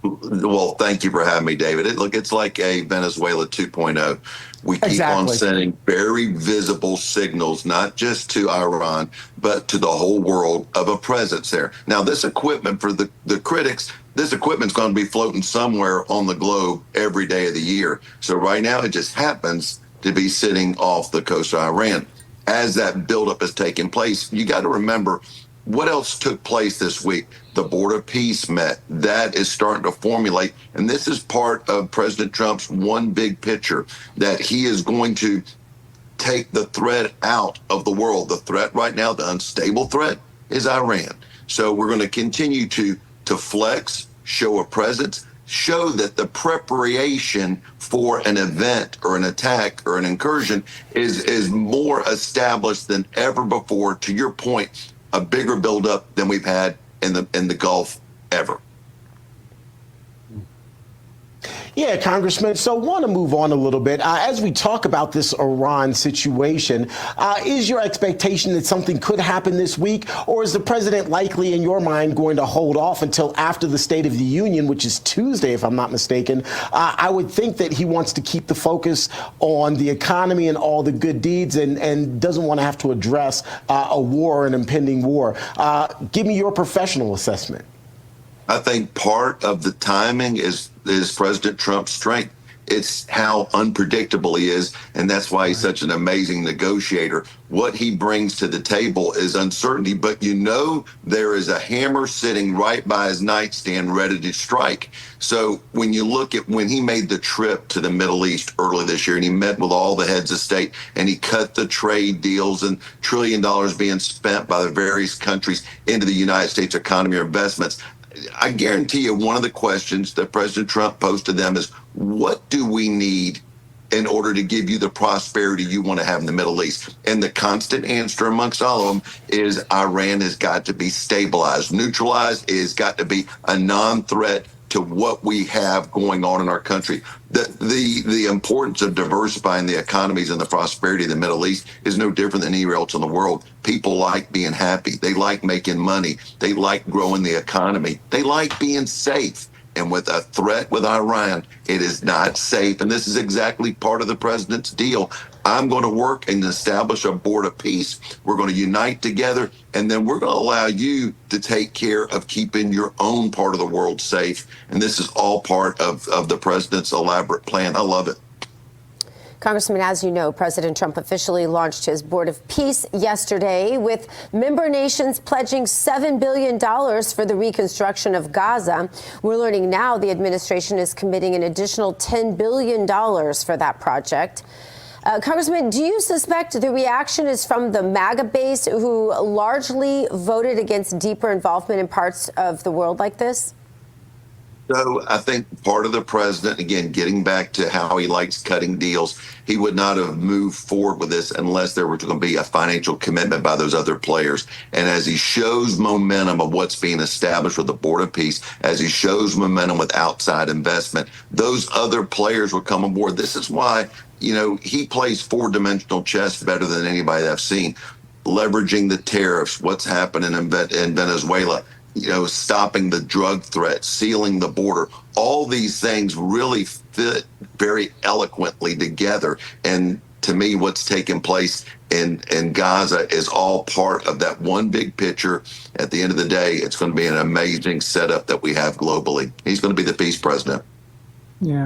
Well, thank you for having me, David. It's like a Venezuela 2.0. We keep on Exactly. sending very visible signals, not just to Iran, but to the whole world of a presence there. Now, this equipment for the critics, this equipment's going to be floating somewhere on the globe every day of the year. So right now, it just happens to be sitting off the coast of Iran. As that buildup is taking place, you got to remember what else took place this week? The Board of Peace met. That is starting to formulate. And this is part of President Trump's one big picture that he is going to take the threat out of the world. The threat right now, the unstable threat, is Iran. So we're going to continue to flex, show a presence, show that the preparation for an event or an attack or an incursion is more established than ever before. To your point, a bigger buildup than we've had in the Gulf ever. Yeah, Congressman. So want to move on a little bit. As we talk about this Iran situation, is your expectation that something could happen this week, or is the president likely, in your mind, going to hold off until after the State of the Union, which is Tuesday, if I'm not mistaken? I would think that he wants to keep the focus on the economy and all the good deeds and doesn't want to have to address a war, an impending war. Give me your professional assessment. I think part of the timing is President Trump's strength. It's how unpredictable he is, and that's why he's such an amazing negotiator. What he brings to the table is uncertainty, but you know there is a hammer sitting right by his nightstand ready to strike. So when you look at when he made the trip to the Middle East early this year and he met with all the heads of state and he cut the trade deals and $1 trillion being spent by the various countries into the United States economy or investments, I guarantee you one of the questions that President Trump posed to them is, what do we need in order to give you the prosperity you want to have in the Middle East? And the constant answer amongst all of them is Iran has got to be stabilized, neutralized. It has got to be a non-threat to what we have going on in our country. The importance of diversifying the economies and the prosperity of the Middle East is no different than anywhere else in the world. People like being happy. They like making money. They like growing the economy. They like being safe. And with a threat with Iran, it is not safe. And this is exactly part of the president's deal. I'm going to work and establish a board of peace. We're going to unite together, and then we're going to allow you to take care of keeping your own part of the world safe. And this is all part of the president's elaborate plan. I love it. Congressman, as you know, President Trump officially launched his Board of Peace yesterday, with member nations pledging $7 billion for the reconstruction of Gaza. We're learning now the administration is committing an additional $10 billion for that project. Congressman, do you suspect the reaction is from the MAGA base, who largely voted against deeper involvement in parts of the world like this? So I think part of the president, again, getting back to how he likes cutting deals, he would not have moved forward with this unless there were going to be a financial commitment by those other players. And as he shows momentum of what's being established with the Board of Peace, as he shows momentum with outside investment, those other players will come aboard. This is why, you know, he plays four-dimensional chess better than anybody that I've seen. Leveraging the tariffs, what's happening in Venezuela, you know, stopping the drug threat, sealing the border. All these things really fit very eloquently together. And to me, what's taking place in Gaza is all part of that one big picture. At the end of the day, it's going to be an amazing setup that we have globally. He's going to be the peace president. Yeah.